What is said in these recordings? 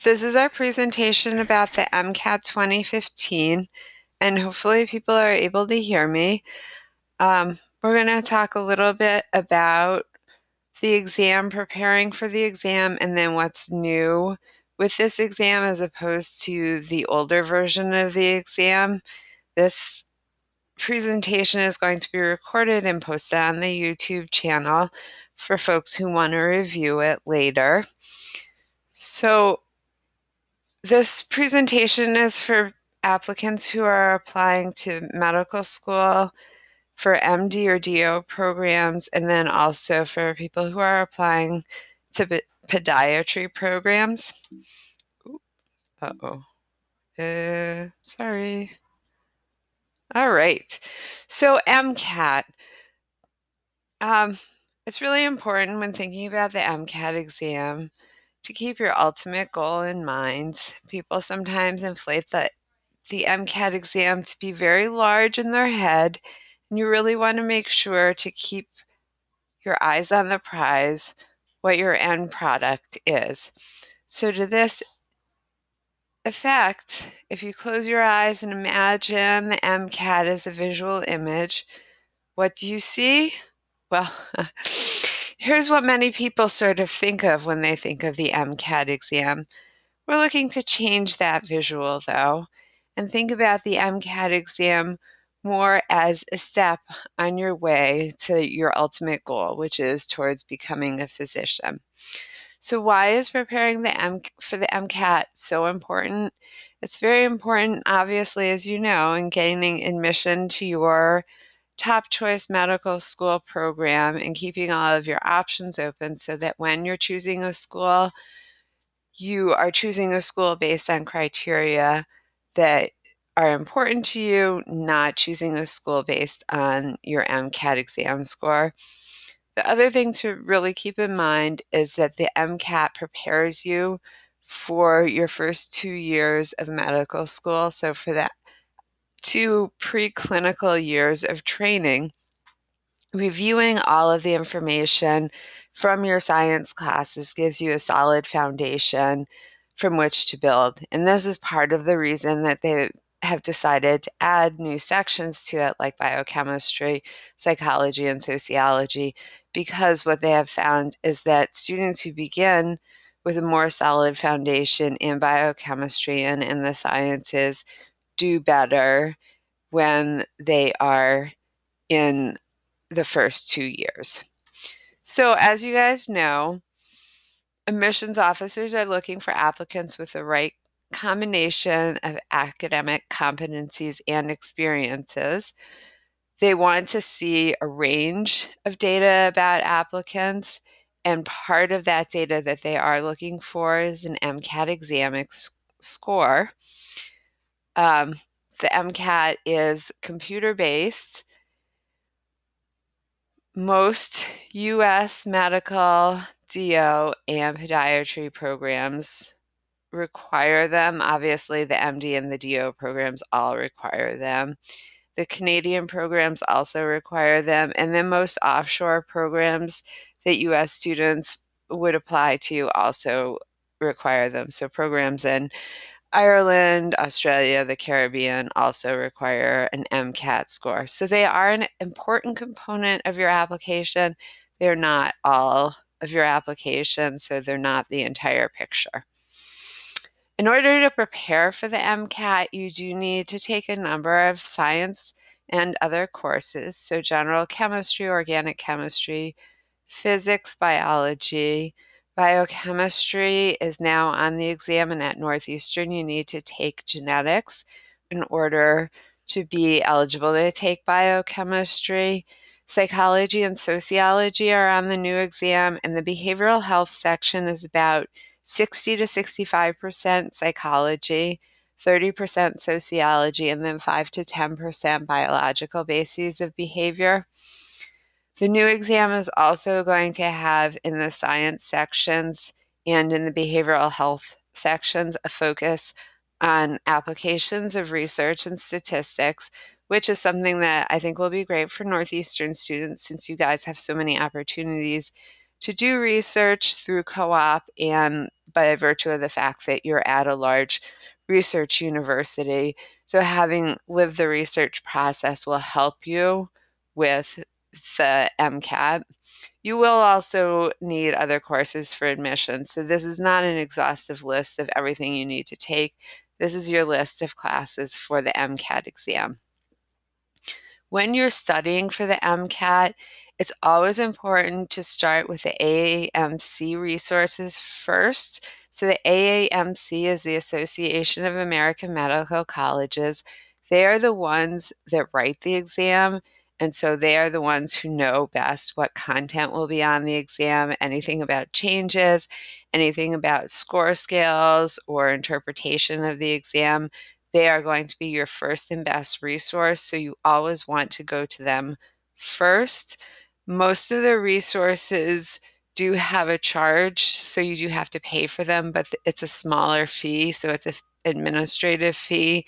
This is our presentation about the MCAT 2015, and hopefully people are able to hear me. We're going to talk a little bit about the exam, preparing for the exam, and then what's new with this exam as opposed to the older version of the exam. This presentation is going to be recorded and posted on the YouTube channel for folks who want to review it later. So this presentation is for applicants who are applying to medical school for MD or DO programs, and then also for people who are applying to podiatry programs. Sorry. All right. So MCAT. It's really important when thinking about the MCAT exam to keep your ultimate goal in mind. People sometimes inflate the MCAT exam to be very large in their head, and you really want to make sure to keep your eyes on the prize, what your end product is. So to this effect, if you close your eyes and imagine the MCAT as a visual image, what do you see? Well, here's what many people sort of think of when they think of the MCAT exam. We're looking to change that visual, though, and think about the MCAT exam more as a step on your way to your ultimate goal, which is towards becoming a physician. So why is preparing for the MCAT so important? It's very important, obviously, as you know, in gaining admission to your top choice medical school program and keeping all of your options open so that when you're choosing a school, you are choosing a school based on criteria that are important to you, not choosing a school based on your MCAT exam score. The other thing to really keep in mind is that the MCAT prepares you for your first 2 years of medical school. So for that 2 preclinical years of training, reviewing all of the information from your science classes gives you a solid foundation from which to build. And this is part of the reason that they have decided to add new sections to it, like biochemistry, psychology, and sociology, because what they have found is that students who begin with a more solid foundation in biochemistry and in the sciences do better when they are in the first 2 years. So as you guys know, admissions officers are looking for applicants with the right combination of academic competencies and experiences. They want to see a range of data about applicants, and part of that data that they are looking for is an MCAT exam score. The MCAT is computer-based. Most U.S. medical, DO, and podiatry programs require them. Obviously, the MD and the DO programs all require them. The Canadian programs also require them, and then most offshore programs that U.S. students would apply to also require them. So programs in Ireland, Australia, the Caribbean also require an MCAT score. So they are an important component of your application. They're not all of your application, so they're not the entire picture. In order to prepare for the MCAT, you do need to take a number of science and other courses, so general chemistry, organic chemistry, physics, biology. Biochemistry is now on the exam, and at Northeastern you need to take genetics in order to be eligible to take biochemistry. Psychology and sociology are on the new exam, and the behavioral health section is about 60 to 65% psychology, 30% sociology, and then 5 to 10% biological bases of behavior. The new exam is also going to have in the science sections and in the behavioral health sections a focus on applications of research and statistics, which is something that I think will be great for Northeastern students since you guys have so many opportunities to do research through co-op and by virtue of the fact that you're at a large research university. So having lived the research process will help you with the MCAT. You will also need other courses for admission. So this is not an exhaustive list of everything you need to take. This is your list of classes for the MCAT exam. When you're studying for the MCAT, it's always important to start with the AAMC resources first. So the AAMC is the Association of American Medical Colleges. They are the ones that write the exam, and so they are the ones who know best what content will be on the exam, anything about changes, anything about score scales or interpretation of the exam. They are going to be your first and best resource, so you always want to go to them first. Most of the resources do have a charge, so you do have to pay for them, but it's a smaller fee, so it's an administrative fee.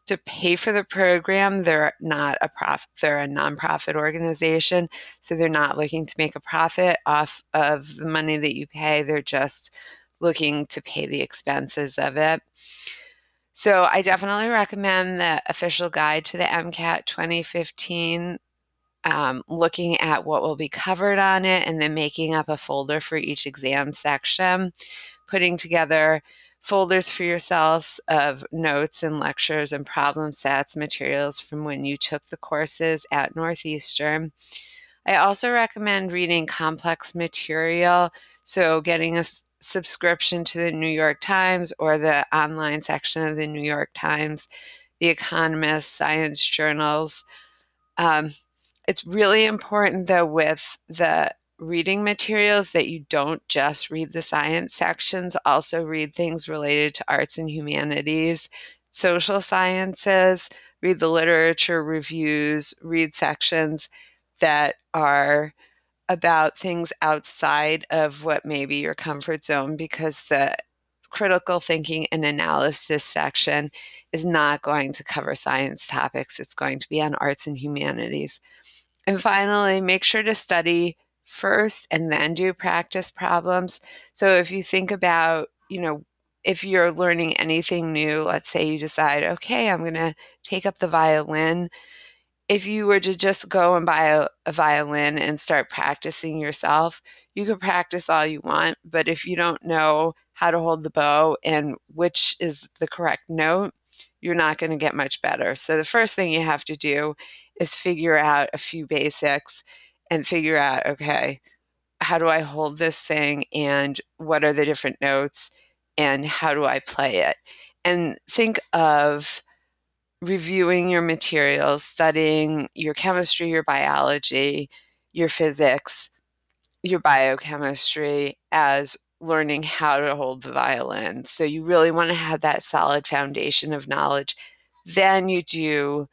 To pay for the program, they're not a profit, they're a nonprofit organization, so they're not looking to make a profit off of the money that you pay. They're just looking to pay the expenses of it. So I definitely recommend the official guide to the MCAT 2015, looking at what will be covered on it and then making up a folder for each exam section, putting together folders for yourselves of notes and lectures and problem sets, materials from when you took the courses at Northeastern. I also recommend reading complex material, so getting a subscription to the New York Times or the online section of the New York Times, The Economist, science journals. It's really important, though, with the reading materials that you don't just read the science sections, also read things related to arts and humanities, social sciences, read the literature reviews, read sections that are about things outside of what may be your comfort zone, because the critical thinking and analysis section is not going to cover science topics. It's going to be on arts and humanities. And finally, make sure to study first and then do practice problems. So if you think about, if you're learning anything new, let's say you decide, okay, I'm going to take up the violin. If you were to just go and buy a violin and start practicing yourself, you could practice all you want, but if you don't know how to hold the bow and which is the correct note, you're not going to get much better. So the first thing you have to do is figure out a few basics and figure out, okay, how do I hold this thing and what are the different notes and how do I play it? And think of reviewing your materials, studying your chemistry, your biology, your physics, your biochemistry as learning how to hold the violin. So you really want to have that solid foundation of knowledge. Then you do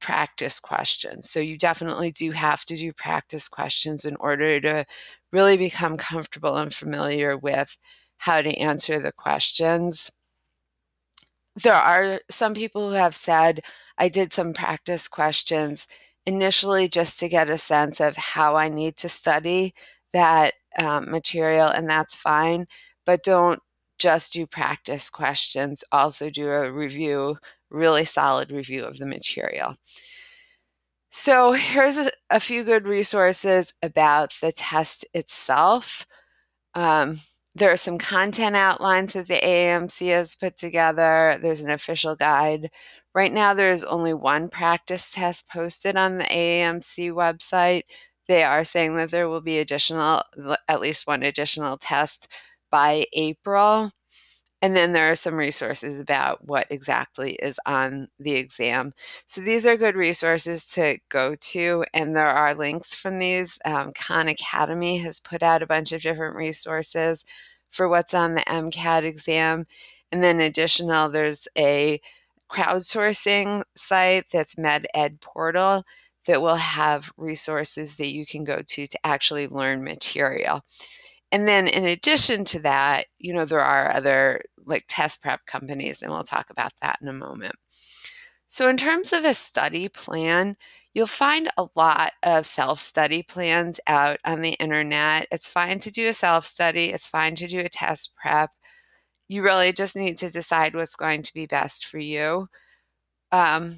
practice questions. So you definitely do have to do practice questions in order to really become comfortable and familiar with how to answer the questions. There are some people who have said, I did some practice questions initially just to get a sense of how I need to study that material, and that's fine, but don't just do practice questions. Also do a review, really solid review of the material. So here's a few good resources about the test itself. There are some content outlines that the AAMC has put together. There's an official guide. Right now, there's only one practice test posted on the AAMC website. They are saying that there will be at least one additional test by April. And then there are some resources about what exactly is on the exam. So these are good resources to go to, and there are links from these. Khan Academy has put out a bunch of different resources for what's on the MCAT exam. And then additional, there's a crowdsourcing site that's MedEd Portal that will have resources that you can go to actually learn material. And then in addition to that, there are other like test prep companies, and we'll talk about that in a moment. So in terms of a study plan, you'll find a lot of self-study plans out on the internet. It's fine to do a self-study. It's fine to do a test prep. You really just need to decide what's going to be best for you. Um,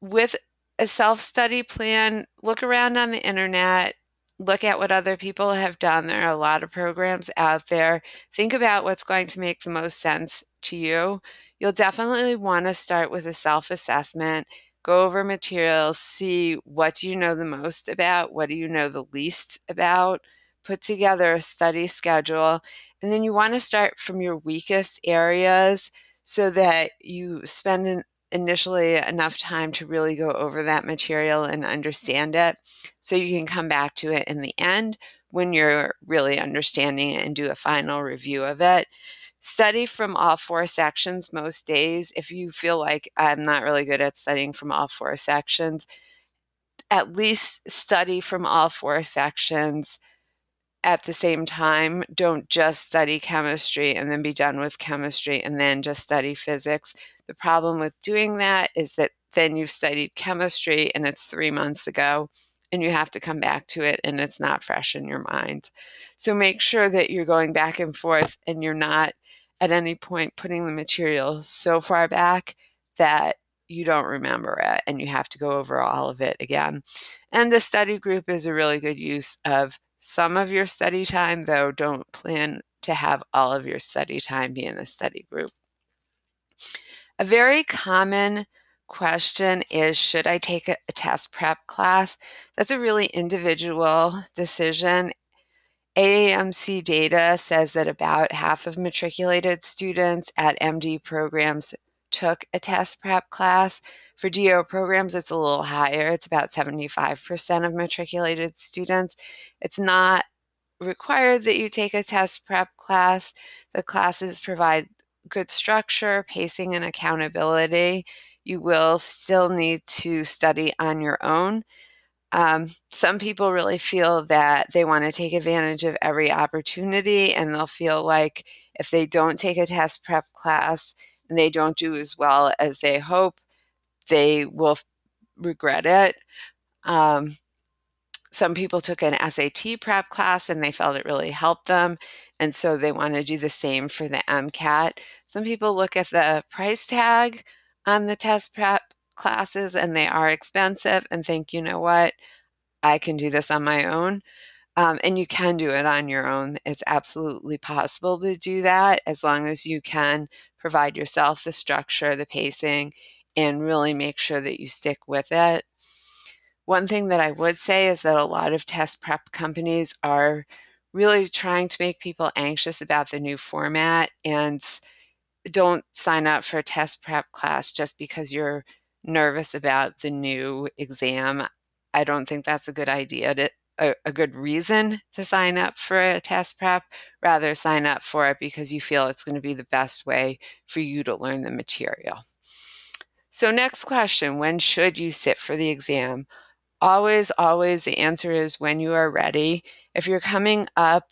with a self-study plan, look around on the internet, look at what other people have done. There are a lot of programs out there. Think about what's going to make the most sense to you. You'll definitely want to start with a self-assessment, go over materials, see what do you know the most about, what do you know the least about, put together a study schedule, and then you want to start from your weakest areas so that you spend initially enough time to really go over that material and understand it so you can come back to it in the end when you're really understanding it and do a final review of it. Study from all 4 sections most days. If you feel like I'm not really good at studying from all 4 sections, at least study from all 4 sections at the same time. Don't just study chemistry and then be done with chemistry and then just study physics. The problem with doing that is that then you've studied chemistry and it's 3 months ago and you have to come back to it and it's not fresh in your mind. So make sure that you're going back and forth and you're not at any point putting the material so far back that you don't remember it and you have to go over all of it again. And the study group is a really good use of some of your study time, though don't plan to have all of your study time be in a study group. A very common question is, should I take a test prep class? That's a really individual decision. AAMC data says that about half of matriculated students at MD programs took a test prep class. For DO programs, it's a little higher. It's about 75% of matriculated students. It's not required that you take a test prep class. The classes provide good structure, pacing, and accountability. You will still need to study on your own. Some people really feel that they want to take advantage of every opportunity, and they'll feel like if they don't take a test prep class and they don't do as well as they hope, they will regret it. Some people took an SAT prep class and they felt it really helped them, and so they want to do the same for the MCAT. Some people look at the price tag on the test prep classes and they are expensive and think, you know what, I can do this on my own. And you can do it on your own. It's absolutely possible to do that as long as you can provide yourself the structure, the pacing, and really make sure that you stick with it. One thing that I would say is that a lot of test prep companies are really trying to make people anxious about the new format, and don't sign up for a test prep class just because you're nervous about the new exam. I don't think that's a good idea, a good reason to sign up for a test prep. Rather, sign up for it because you feel it's going to be the best way for you to learn the material. So next question, when should you sit for the exam? Always, always, the answer is when you are ready. If you're coming up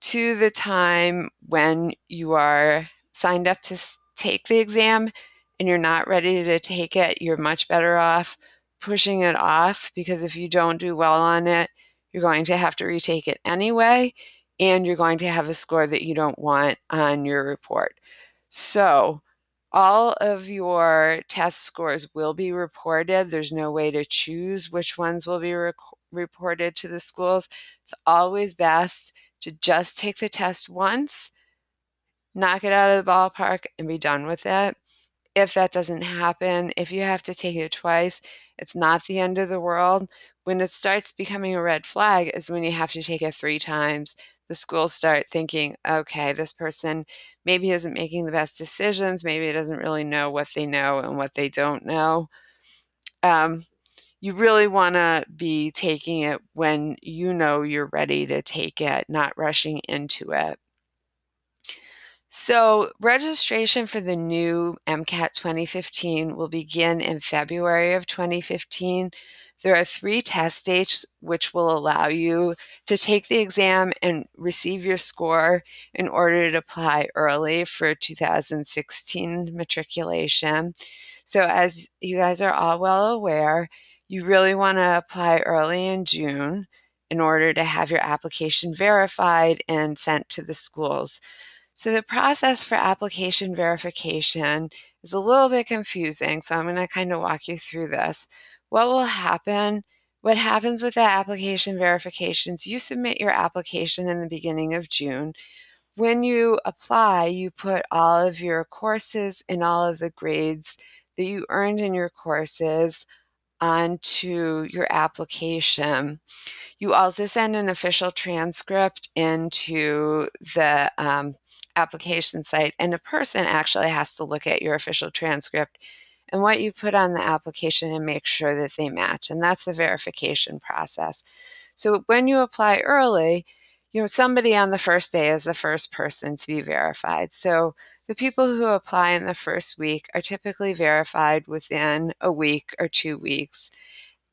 to the time when you are signed up to take the exam and you're not ready to take it, you're much better off pushing it off, because if you don't do well on it, you're going to have to retake it anyway, and you're going to have a score that you don't want on your report. So all of your test scores will be reported. There's no way to choose which ones will be reported to the schools. It's always best to just take the test once, knock it out of the ballpark, and be done with it. If that doesn't happen, if you have to take it twice, it's not the end of the world. When it starts becoming a red flag is when you have to take it 3 times. The schools start thinking, okay, this person maybe isn't making the best decisions, maybe it doesn't really know what they know and what they don't know. You really want to be taking it when you know you're ready to take it, not rushing into it. So registration for the new MCAT 2015 will begin in February of 2015. There are 3 test dates which will allow you to take the exam and receive your score in order to apply early for 2016 matriculation. So as you guys are all well aware, you really want to apply early in June in order to have your application verified and sent to the schools. So the process for application verification is a little bit confusing, so I'm going to kind of walk you through this. What happens with the application verifications, you submit your application in the beginning of June. When you apply, you put all of your courses and all of the grades that you earned in your courses onto your application. You also send an official transcript into the application site, and a person actually has to look at your official transcript and what you put on the application and make sure that they match. And that's the verification process. So when you apply early, somebody on the first day is the first person to be verified. So the people who apply in the first week are typically verified within a week or 2 weeks.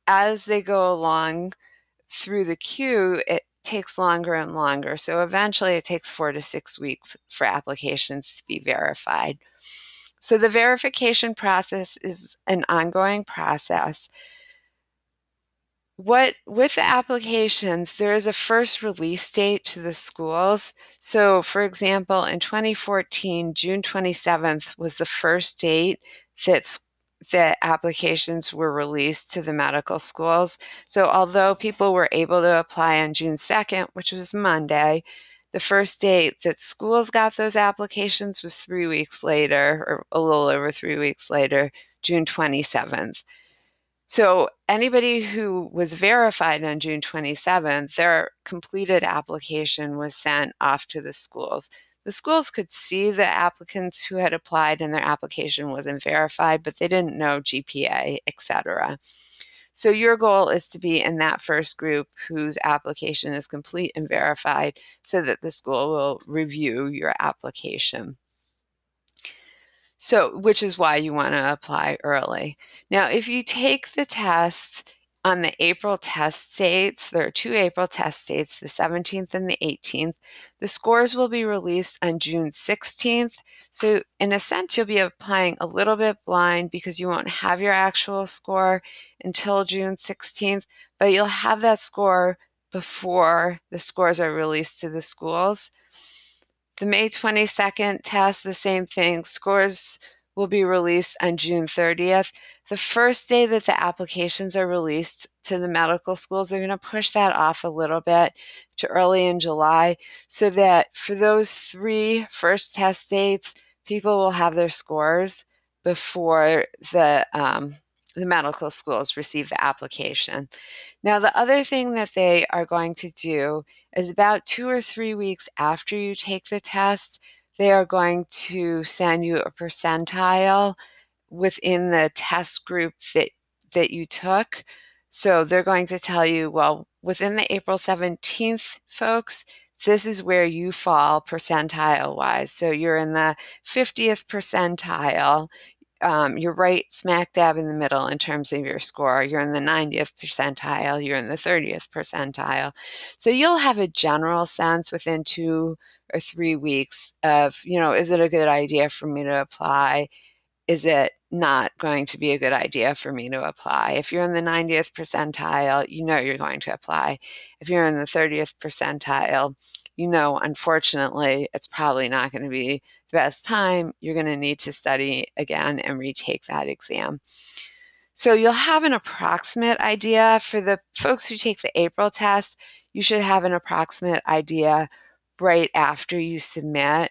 As they go along through the queue, it takes longer and longer. So eventually it takes 4 to 6 weeks for applications to be verified. So the verification process is an ongoing process. With the applications, there is a first release date to the schools. So for example, in 2014, June 27th was the first date that applications were released to the medical schools. So although people were able to apply on June 2nd, which was Monday, the first date that schools got those applications was 3 weeks later, or a little over 3 weeks later, June 27th. So anybody who was verified on June 27th, their completed application was sent off to the schools. The schools could see the applicants who had applied and their application wasn't verified, but they didn't know GPA, etc. So your goal is to be in that first group whose application is complete and verified so that the school will review your application. So, which is why you want to apply early. Now, if you take the test on the April test dates, there are 2 April test dates, the 17th and the 18th. The scores will be released on June 16th. So in a sense, you'll be applying a little bit blind because you won't have your actual score until June 16th, but you'll have that score before the scores are released to the schools. The May 22nd test, the same thing. Scores will be released on June 30th. The first day that the applications are released to the medical schools, they're going to push that off a little bit to early in July so that for those 3 first test dates, people will have their scores before the medical schools receive the application. Now, the other thing that they are going to do is about 2 or 3 weeks after you take the test, they are going to send you a percentile within the test group that you took. So they're going to tell you, well, within the April 17th folks, this is where you fall percentile-wise. So you're in the 50th percentile. You're right smack dab in the middle in terms of your score. You're in the 90th percentile, you're in the 30th percentile. So you'll have a general sense within 2 or 3 weeks of, is it a good idea for me to apply? Is it not going to be a good idea for me to apply? If you're in the 90th percentile, you're going to apply. If you're in the 30th percentile, unfortunately, it's probably not going to be the best time. You're going to need to study again and retake that exam. So you'll have an approximate idea. For the folks who take the April test, you should have an approximate idea right after you submit.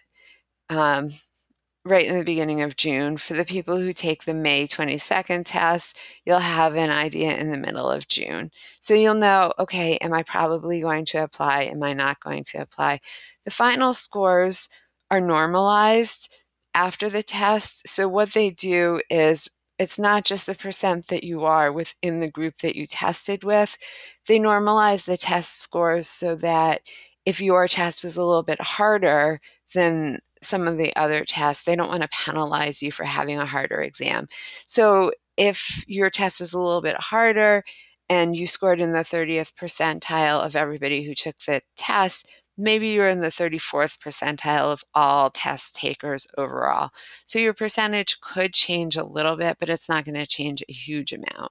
Right in the beginning of June. For the people who take the May 22nd test, you'll have an idea in the middle of June. So you'll know, okay, am I probably going to apply? Am I not going to apply? The final scores are normalized after the test. So what they do is it's not just the percent that you are within the group that you tested with. They normalize the test scores so that if your test was a little bit harder than some of the other tests, they don't want to penalize you for having a harder exam. So if your test is a little bit harder and you scored in the 30th percentile of everybody who took the test, maybe you're in the 34th percentile of all test takers overall. So your percentage could change a little bit, but it's not going to change a huge amount.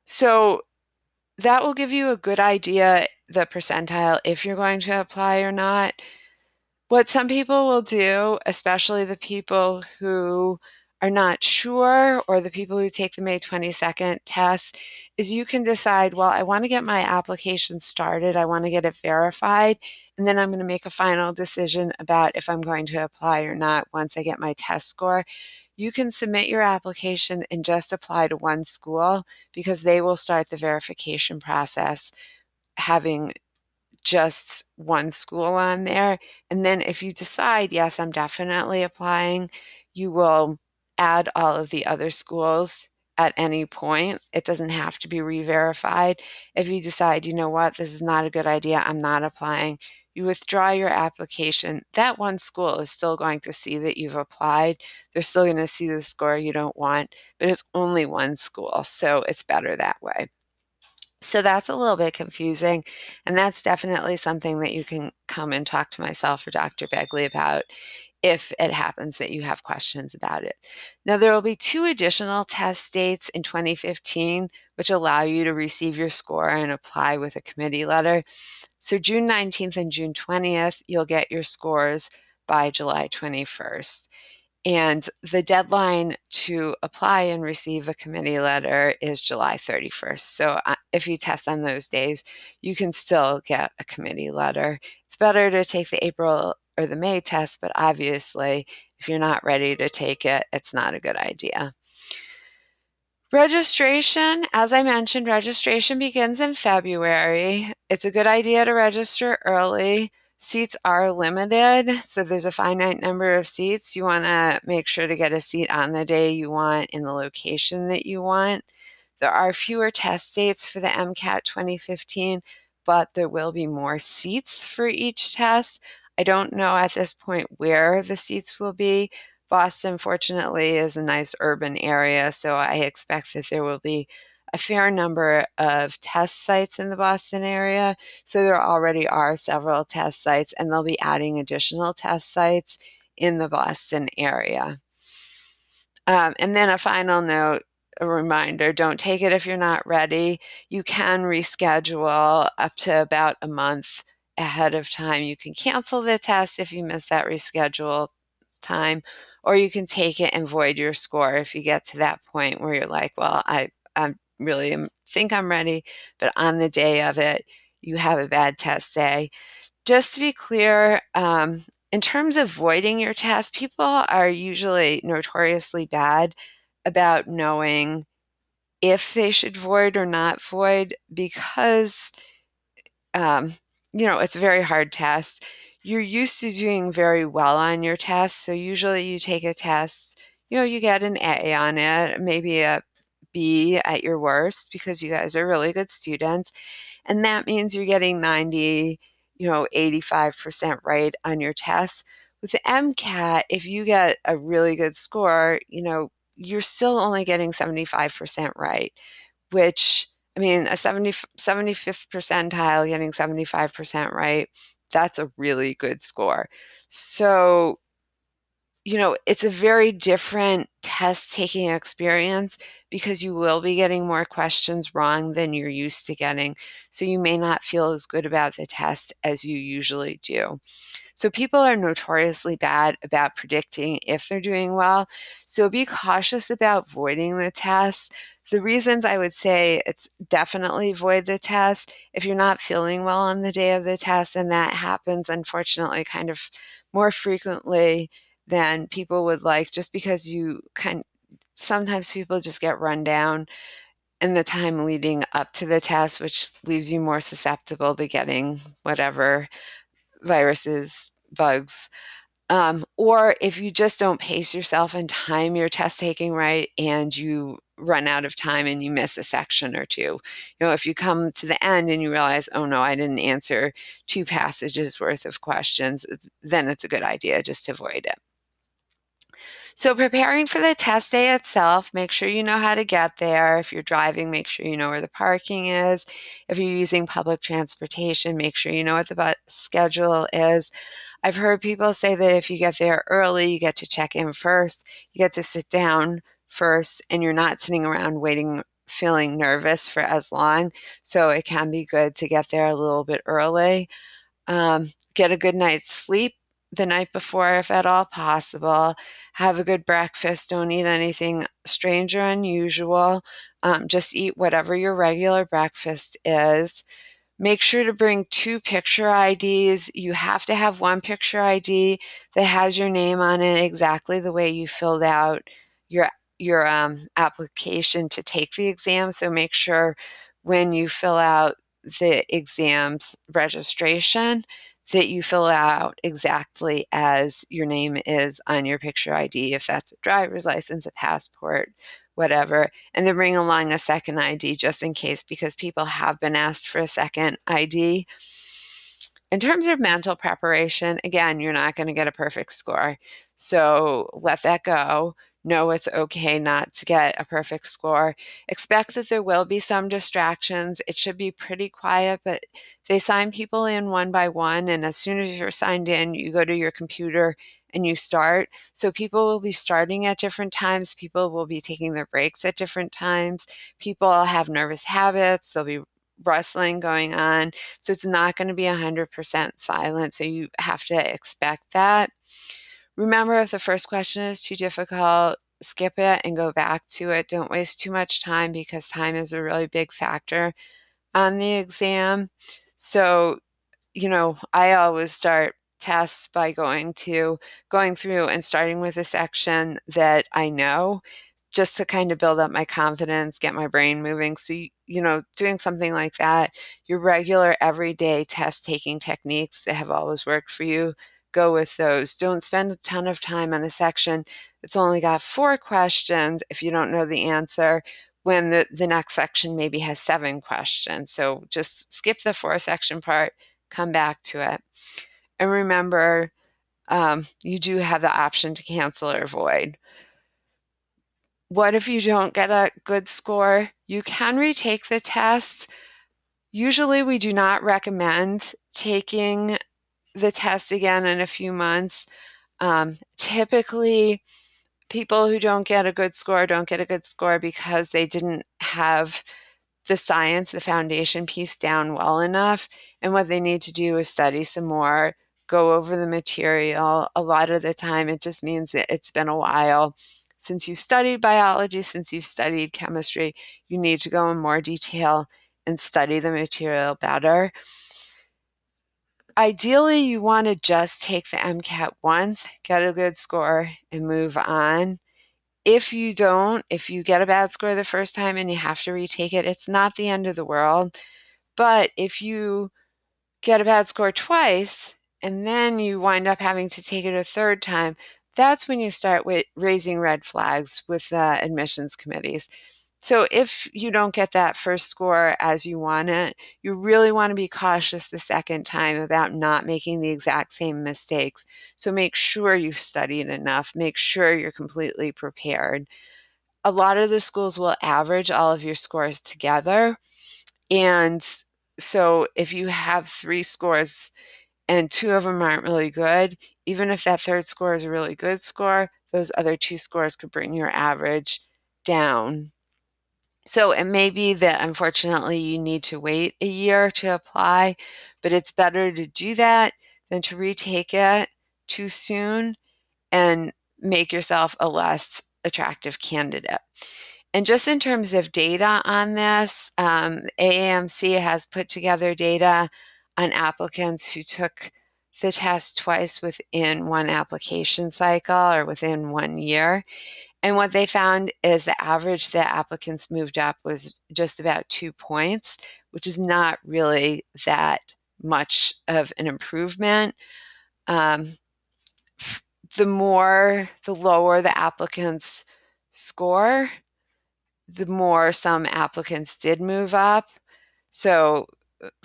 So that will give you a good idea, the percentile, if you're going to apply or not. What some people will do, especially the people who are not sure or the people who take the May 22nd test, is you can decide, well, I want to get my application started, I want to get it verified, and then I'm going to make a final decision about if I'm going to apply or not once I get my test score. You can submit your application and just apply to one school because they will start the verification process having just one school on there. And then if you decide, yes, I'm definitely applying, you will add all of the other schools at any point. It doesn't have to be re-verified. If you decide, you know what, this is not a good idea, I'm not applying, you withdraw your application. That one school is still going to see that you've applied. They're still going to see the score you don't want, but it's only one school, so it's better that way. So that's a little bit confusing, and that's definitely something that you can come and talk to myself or Dr. Begley about if it happens that you have questions about it. Now, there will be 2 additional test dates in 2015 which allow you to receive your score and apply with a committee letter. So June 19th and June 20th, you'll get your scores by July 21st. And the deadline to apply and receive a committee letter is July 31st. So if you test on those days, you can still get a committee letter. It's better to take the April or the May test, but obviously, if you're not ready to take it, it's not a good idea. Registration, as I mentioned, registration begins in February. It's a good idea to register early. Seats are limited, so there's a finite number of seats. You want to make sure to get a seat on the day you want in the location that you want. There are fewer test dates for the MCAT 2015, but there will be more seats for each test. I don't know at this point where the seats will be. Boston, fortunately, is a nice urban area, so I expect that there will be a fair number of test sites in the Boston area. So there already are several test sites, and they'll be adding additional test sites in the Boston area. And then a final note, a reminder, don't take it if you're not ready. You can reschedule up to about a month ahead of time. You can cancel the test if you miss that reschedule time, or you can take it and void your score if you get to that point where you're like, well, I really think I'm ready, but on the day of it, you have a bad test day. Just to be clear, in terms of voiding your test, people are usually notoriously bad about knowing if they should void or not void because, it's a very hard test. You're used to doing very well on your test, so usually you take a test, you get an A on it, maybe a B at your worst because you guys are really good students. And that means you're getting 90, 85% right on your test. With the MCAT, if you get a really good score, you're still only getting 75% right, which, I mean, a 75th percentile getting 75% right, that's a really good score. So, it's a very different test taking experience because you will be getting more questions wrong than you're used to getting. So you may not feel as good about the test as you usually do. So people are notoriously bad about predicting if they're doing well. So be cautious about voiding the test. The reasons I would say it's definitely void the test if you're not feeling well on the day of the test, and that happens unfortunately kind of more frequently than people would like, just because sometimes people just get run down in the time leading up to the test, which leaves you more susceptible to getting whatever viruses, bugs. Or if you just don't pace yourself and time your test taking right and you run out of time and you miss a section or two. If you come to the end and you realize, oh no, I didn't answer 2 passages worth of questions, then it's a good idea just to avoid it. So preparing for the test day itself, make sure you know how to get there. If you're driving, make sure you know where the parking is. If you're using public transportation, make sure you know what the bus schedule is. I've heard people say that if you get there early, you get to check in first, you get to sit down first, and you're not sitting around waiting, feeling nervous for as long. So it can be good to get there a little bit early. Get a good night's sleep. the night before if at all possible. Have a good breakfast. Don't eat anything strange or unusual. Just eat whatever your regular breakfast is. Make sure to bring 2 picture IDs. You have to have 1 picture ID that has your name on it exactly the way you filled out your application to take the exam. So make sure when you fill out the exams registration that you fill out exactly as your name is on your picture ID, if that's a driver's license, a passport, whatever, and then bring along a second ID just in case, because people have been asked for a second ID. In terms of mental preparation, again, you're not going to get a perfect score. So let that go. Know it's okay not to get a perfect score. Expect that there will be some distractions. It should be pretty quiet, but they sign people in one by one, and as soon as you're signed in, you go to your computer and you start. So people will be starting at different times. People will be taking their breaks at different times. People have nervous habits. There'll be rustling going on. So it's not going to be 100% silent. So you have to expect that. Remember, if the first question is too difficult, skip it and go back to it. Don't waste too much time, because time is a really big factor on the exam. So, I always start tests by going through and starting with a section that I know, just to kind of build up my confidence, get my brain moving. So, doing something like that, your regular everyday test taking techniques that have always worked for you, go with those. Don't spend a ton of time on a section that's only got 4 questions if you don't know the answer, when the next section maybe has 7 questions. So just skip the 4-section part, come back to it. And remember, you do have the option to cancel or void. What if you don't get a good score? You can retake the test. Usually we do not recommend taking the test again in a few months. Typically, people who don't get a good score because they didn't have the science, the foundation piece down well enough. And what they need to do is study some more, go over the material. A lot of the time, it just means that it's been a while since you've studied biology, since you've studied chemistry. You need to go in more detail and study the material better. Ideally, you want to just take the MCAT once, get a good score, and move on. If you get a bad score the first time and you have to retake it, it's not the end of the world. But if you get a bad score twice and then you wind up having to take it a third time, that's when you start raising red flags with admissions committees. So if you don't get that first score as you want it, you really want to be cautious the second time about not making the exact same mistakes. So make sure you've studied enough. Make sure you're completely prepared. A lot of the schools will average all of your scores together. And so if you have 3 scores and 2 of them aren't really good, even if that third score is a really good score, those other 2 scores could bring your average down. So it may be that unfortunately you need to wait a year to apply, but it's better to do that than to retake it too soon and make yourself a less attractive candidate. And just in terms of data on this, AAMC has put together data on applicants who took the test twice within one application cycle or within 1 year. And what they found is the average that applicants moved up was just about 2 points, which is not really that much of an improvement. The lower the applicant's score, the more some applicants did move up. So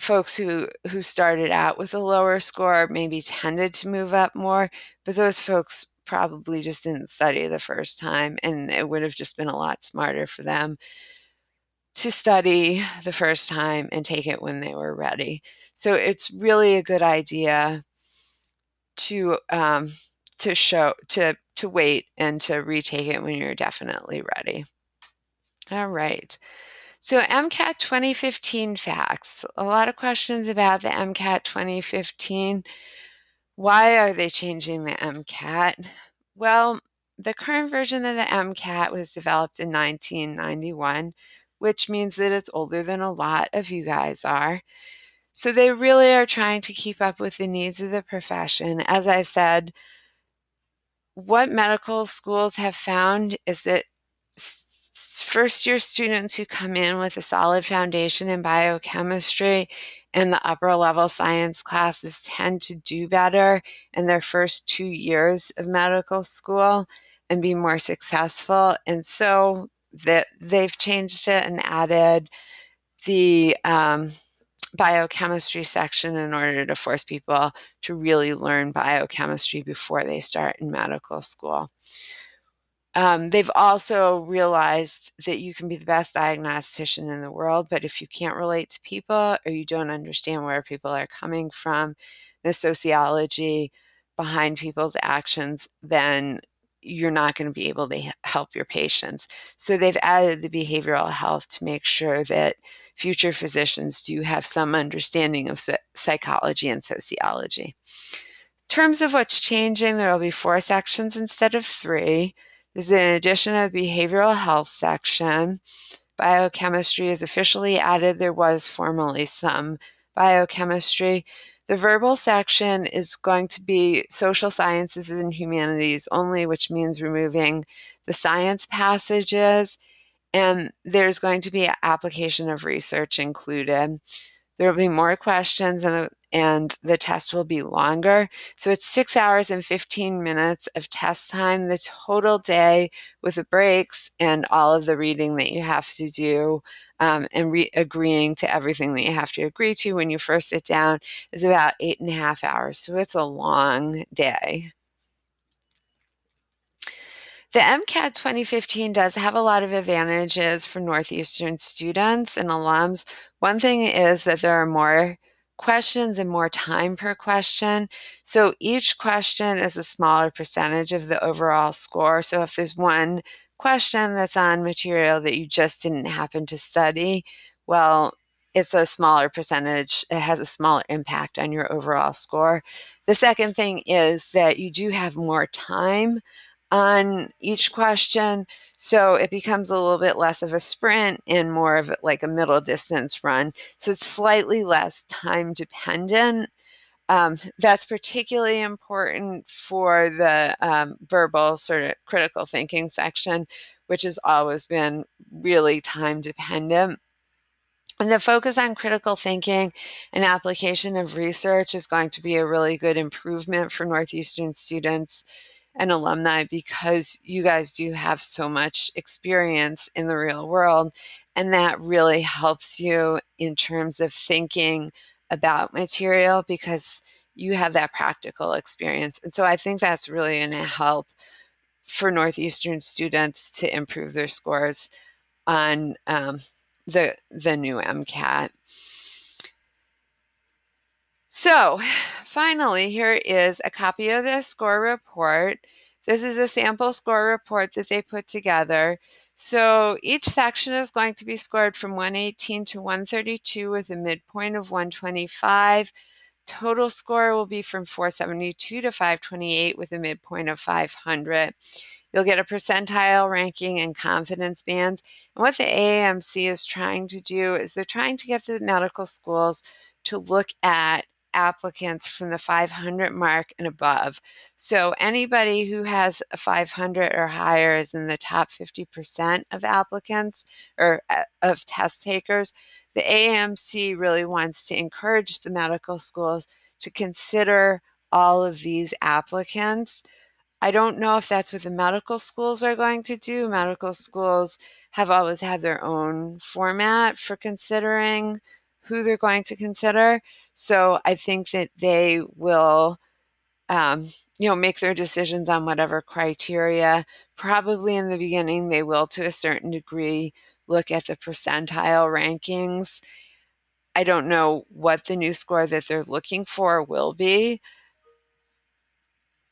folks who started out with a lower score maybe tended to move up more, but those folks probably just didn't study the first time, and it would have just been a lot smarter for them to study the first time and take it when they were ready. So it's really a good idea to wait and to retake it when you're definitely ready. All right. So MCAT 2015 facts. A lot of questions about the MCAT 2015. Why are they changing the MCAT? Well, the current version of the MCAT was developed in 1991, which means that it's older than a lot of you guys are. So they really are trying to keep up with the needs of the profession. As I said, what medical schools have found is that first-year students who come in with a solid foundation in biochemistry and the upper-level science classes tend to do better in their first 2 years of medical school and be more successful. And so they've changed it and added the biochemistry section in order to force people to really learn biochemistry before they start in medical school. They've also realized that you can be the best diagnostician in the world, but if you can't relate to people or you don't understand where people are coming from, the sociology behind people's actions, then you're not going to be able to help your patients. So they've added the behavioral health to make sure that future physicians do have some understanding of psychology and sociology. In terms of what's changing, there will be 4 sections instead of 3. There's an addition of behavioral health section. Biochemistry is officially added. There was formerly some biochemistry. The verbal section is going to be social sciences and humanities only, which means removing the science passages, and there's going to be an application of research included. There will be more questions and the test will be longer. So it's 6 hours and 15 minutes of test time, the total day with the breaks and all of the reading that you have to do and agreeing to everything that you have to agree to when you first sit down is about 8.5 hours. So it's a long day. The MCAT 2015 does have a lot of advantages for Northeastern students and alums. One thing is that there are more questions and more time per question. So each question is a smaller percentage of the overall score. So if there's one question that's on material that you just didn't happen to study, well, it's a smaller percentage. It has a smaller impact on your overall score. The second thing is that you do have more time on each question, so it becomes a little bit less of a sprint and more of like a middle distance run. So it's slightly less time dependent. That's particularly important for the verbal sort of critical thinking section, which has always been really time dependent. And the focus on critical thinking and application of research is going to be a really good improvement for Northeastern students and alumni because you guys do have so much experience in the real world, and that really helps you in terms of thinking about material because you have that practical experience. And so I think that's really going to help for Northeastern students to improve their scores on the new MCAT. So finally, here is a copy of the score report. This is a sample score report that they put together. So each section is going to be scored from 118 to 132 with a midpoint of 125. Total score will be from 472 to 528 with a midpoint of 500. You'll get a percentile ranking and confidence bands. And what the AAMC is trying to do is they're trying to get the medical schools to look at applicants from the 500 mark and above. So anybody who has a 500 or higher is in the top 50% of applicants or of test takers. The AAMC really wants to encourage the medical schools to consider all of these applicants. I don't know if that's what the medical schools are going to do. Medical schools have always had their own format for considering who they're going to consider. So I think that they will, make their decisions on whatever criteria. Probably in the beginning, they will, to a certain degree, look at the percentile rankings. I don't know what the new score that they're looking for will be.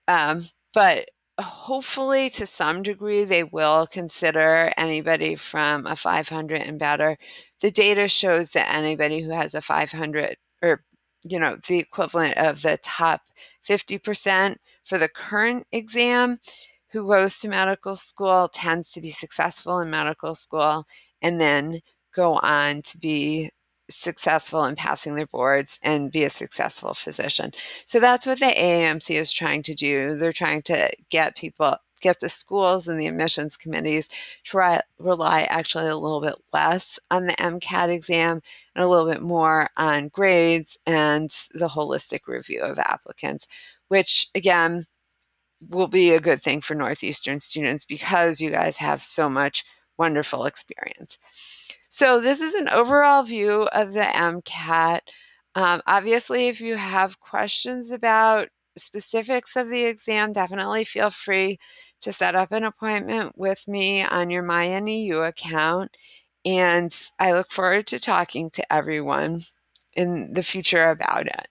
But hopefully to some degree they will consider anybody from a 500 and better. The data shows that anybody who has a 500 or the equivalent of the top 50% for the current exam who goes to medical school tends to be successful in medical school and then go on to be successful in passing their boards and be a successful physician. So that's what the AAMC is trying to do. They're trying to get the schools and the admissions committees to rely actually a little bit less on the MCAT exam and a little bit more on grades and the holistic review of applicants, which again will be a good thing for Northeastern students because you guys have so much wonderful experience. So this is an overall view of the MCAT. Obviously, if you have questions about specifics of the exam, definitely feel free to set up an appointment with me on your MyNEU account. And I look forward to talking to everyone in the future about it.